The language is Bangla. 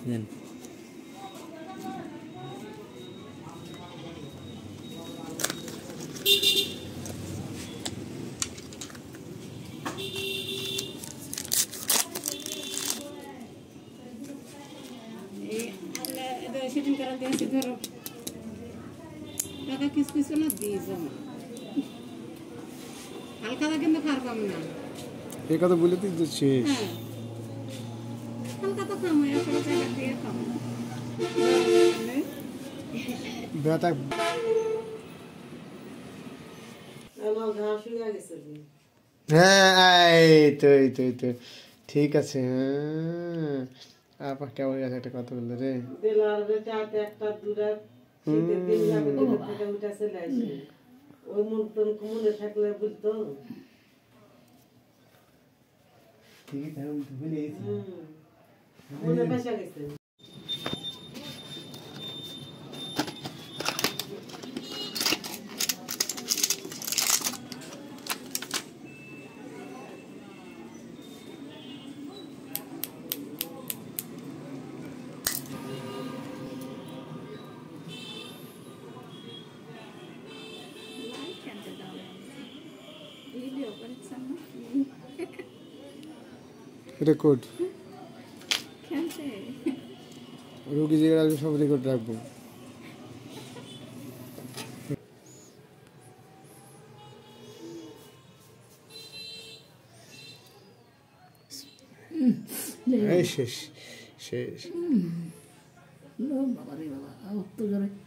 দেন সেদিন করা দিয়েছি ধরো টাকা কিছু কিছু না দিয়ে জমা হালকাটা কিন্তু খার পাম না এই কথা বলে তুই তো শেষ হালকা তো খামো আসলে টাকা দিয়ে খামো বেটা আমার ঘাস হয়ে গেছে হ্যাঁ এই তো ঠিক আছে হ্যাঁ আপা কেমন গেছে একটা কথা বললো রে দিলার বেটাতে একটা দূরে শীতের দিন যাবে দিলে থেকে উঠে চলে আসে ওই মনে থাকলে বুঝতো ঠিক আছে আমি ভুলে গেছি মনে পেশা গেছে রেকর্ড রোগী যেগুলো আসবে সব রেকর্ড রাখবো শেষ শেষ বাবা রে বাবা তো জোরে